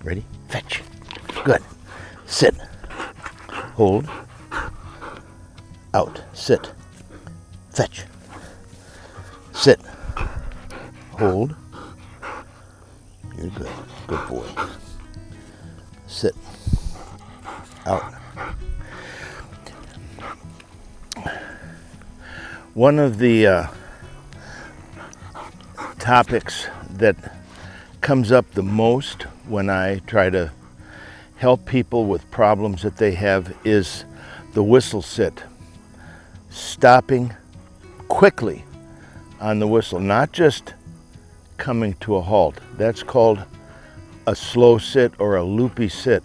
Ready? Fetch. Good. Sit. Hold. Out. Sit. Fetch. Sit. Hold. You're good. Good boy. Sit. Out. One of the topics that comes up the most when I try to help people with problems that they have is the whistle sit. Stopping quickly on the whistle, not just coming to a halt. That's called a slow sit or a loopy sit.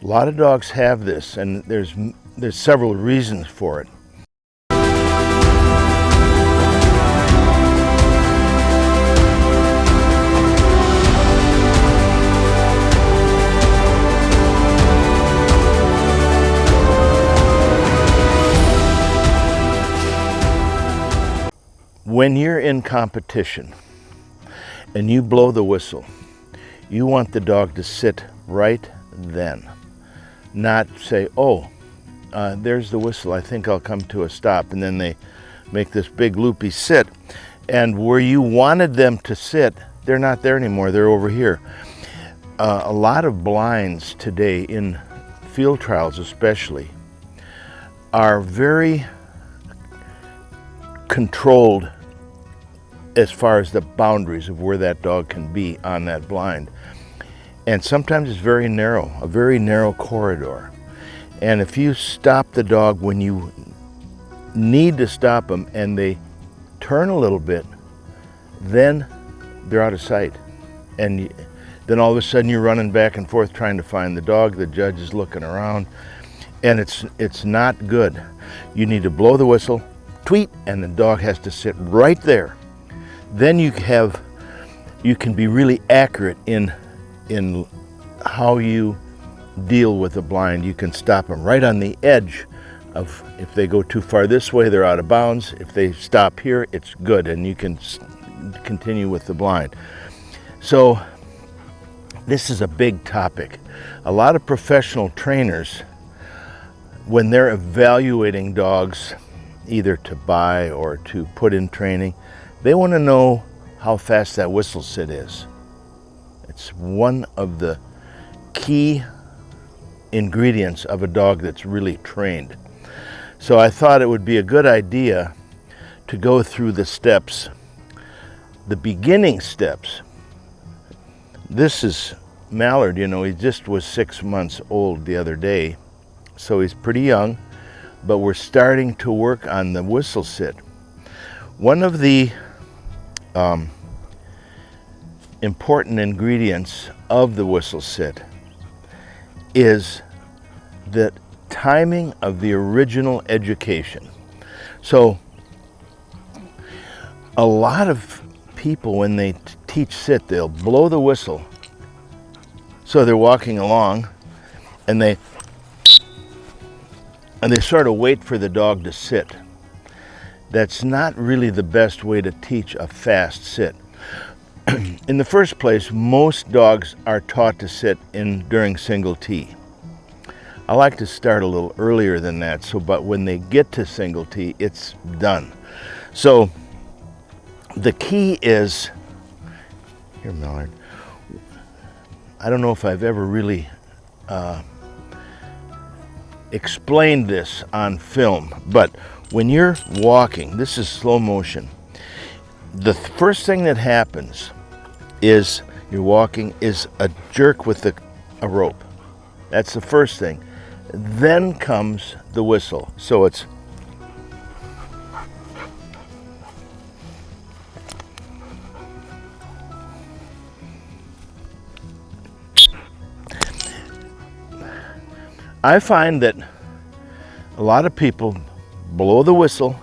A lot of dogs have this, and there's several reasons for it. When you're in competition and you blow the whistle, you want the dog to sit right then. Not say, oh, there's the whistle, I think I'll come to a stop. And then they make this big loopy sit. And where you wanted them to sit, they're not there anymore, they're over here. A lot of blinds today, in field trials especially, are very controlled as far as the boundaries of where that dog can be on that blind. And sometimes it's very narrow, a very narrow corridor. And if you stop the dog when you need to stop them and they turn a little bit, then they're out of sight. And then all of a sudden you're running back and forth trying to find the dog, the judge is looking around, and it's not good. You need to blow the whistle, tweet, and the dog has to sit right there. Then you can be really accurate in how you deal with a blind. You can stop them right on the edge of, if they go too far this way, they're out of bounds. If they stop here, it's good, and you can continue with the blind. So this is a big topic. A lot of professional trainers, when they're evaluating dogs, either to buy or to put in training, they want to know how fast that whistle sit is. It's one of the key ingredients of a dog that's really trained. So I thought it would be a good idea to go through the steps, the beginning steps. This is Mallard, he just was 6 months old the other day, so he's pretty young, but we're starting to work on the whistle sit. One of the important ingredients of the whistle sit is the timing of the original education. So a lot of people, when they teach sit, they'll blow the whistle. So they're walking along and they sort of wait for the dog to sit. That's not really the best way to teach a fast sit. In the first place, most dogs are taught to sit during single T. I like to start a little earlier than that, but when they get to single T, it's done. So the key is, here, Mallard, I don't know if I've ever really explained this on film, but when you're walking, this is slow motion. The first thing that happens is you're walking is a jerk with a rope. That's the first thing. Then comes the whistle. So it's I find that a lot of people blow the whistle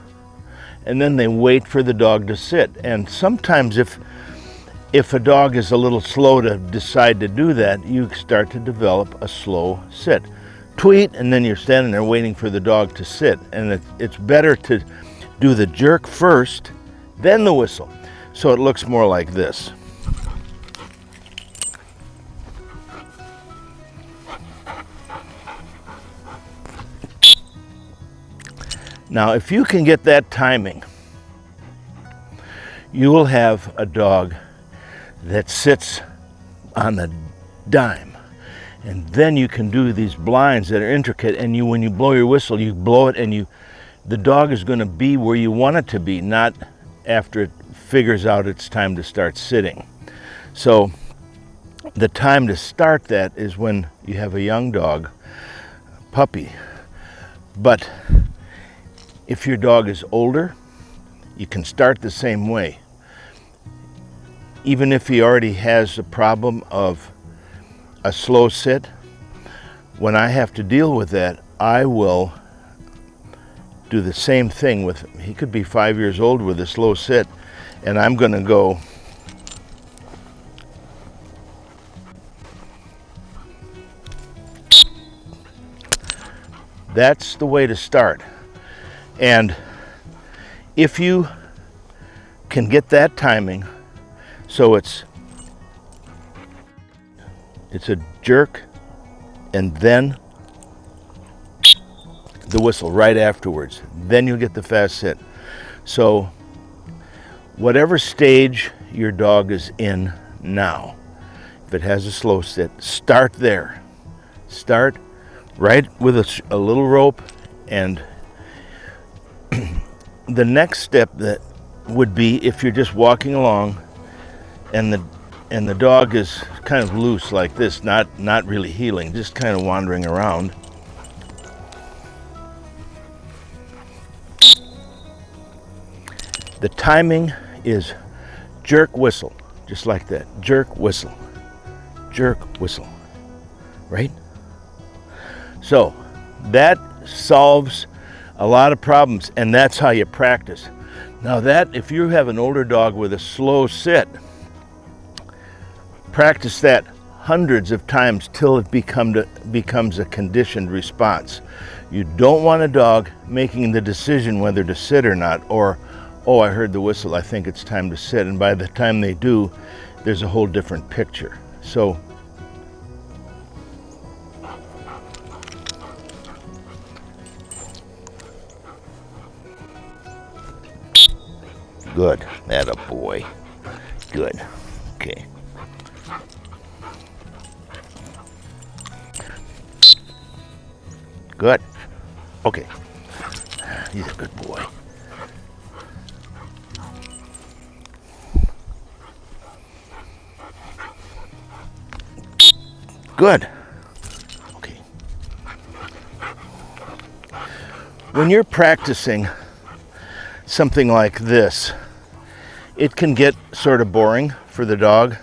and then they wait for the dog to sit. And sometimes if a dog is a little slow to decide to do that, you start to develop a slow sit. Tweet, and then you're standing there waiting for the dog to sit. And it's better to do the jerk first, then the whistle. So it looks more like this. Now, if you can get that timing, you will have a dog that sits on a dime. And then you can do these blinds that are intricate, and when you blow your whistle, you blow it, and the dog is going to be where you want it to be, not after it figures out it's time to start sitting. So the time to start that is when you have a young dog, puppy. But if your dog is older, you can start the same way. Even if he already has the problem of a slow sit, when I have to deal with that, I will do the same thing with him. He could be 5 years old with a slow sit, and I'm going to go that's the way to start. And if you can get that timing, so it's a jerk and then the whistle right afterwards, then you'll get the fast sit. So whatever stage your dog is in now, if it has a slow sit, start there. Start right with a little rope, and the next step that would be if you're just walking along and the dog is kind of loose like this, not really heeling, just kind of wandering around. The timing is jerk whistle, just like that. Jerk whistle, right? So that solves a lot of problems, and that's how you practice. Now that, if you have an older dog with a slow sit, practice that hundreds of times till it becomes a conditioned response. You don't want a dog making the decision whether to sit or not, or, oh, I heard the whistle, I think it's time to sit, and by the time they do, there's a whole different picture. So good, atta boy, good, okay. Good, okay, he's a good boy. Good, okay. When you're practicing something like this, it can get sort of boring for the dog,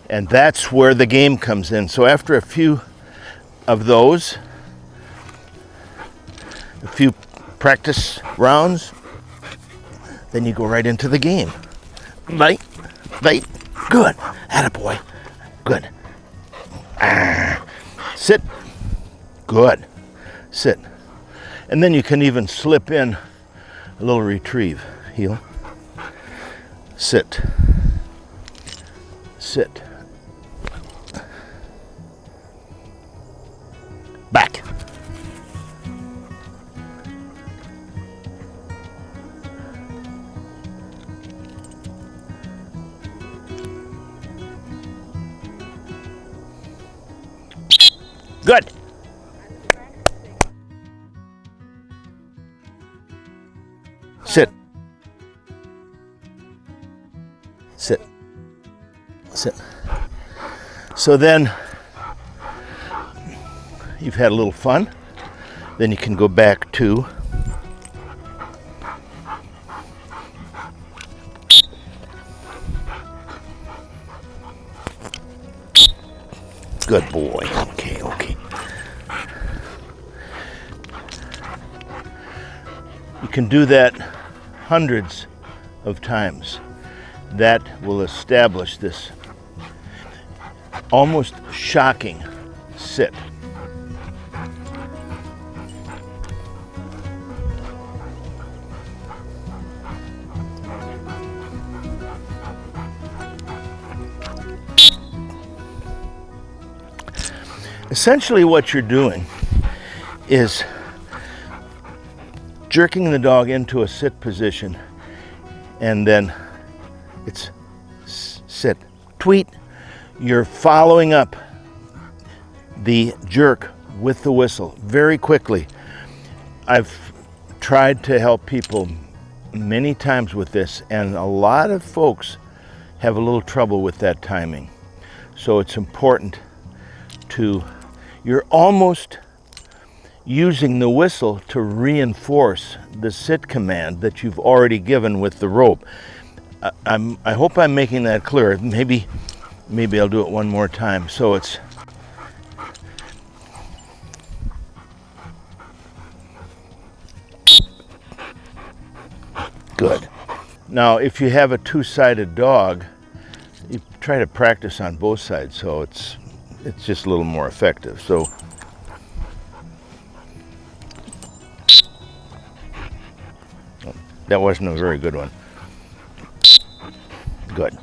and that's where the game comes in. So after a few of those, a few practice rounds, then you go right into the game. Light, good, attaboy, good. Sit, good, sit. And then you can even slip in a little retrieve, heel, sit, back. Good. Sit. Sit. Sit. So then you've had a little fun. Then you can go back to good boy. Okay. You can do that hundreds of times. That will establish this almost shocking sit. Essentially what you're doing is jerking the dog into a sit position, and then it's sit, tweet. You're following up the jerk with the whistle very quickly. I've tried to help people many times with this, and a lot of folks have a little trouble with that timing. So it's important you're almost using the whistle to reinforce the sit command that you've already given with the rope. I hope I'm making that clear. Maybe I'll do it one more time. So it's good. Now, if you have a two-sided dog, you try to practice on both sides, so it's just a little more effective. So that wasn't a very good one. Good.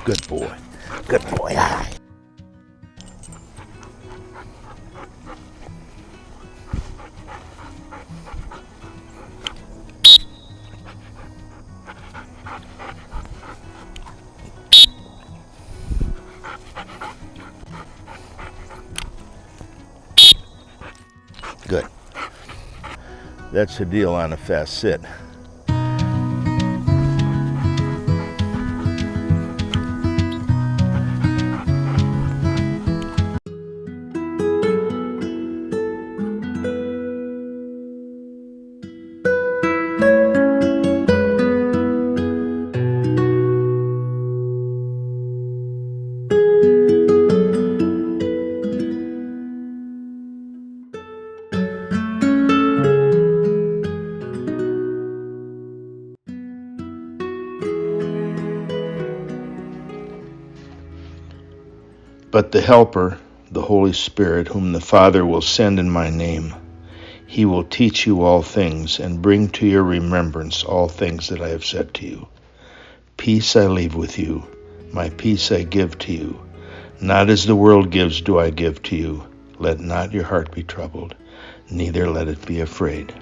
Good boy. Good boy. Aye. Good. That's the deal on a fast sit. But the Helper, the Holy Spirit, whom the Father will send in my name, he will teach you all things and bring to your remembrance all things that I have said to you. Peace I leave with you, my peace I give to you. Not as the world gives do I give to you. Let not your heart be troubled, neither let it be afraid.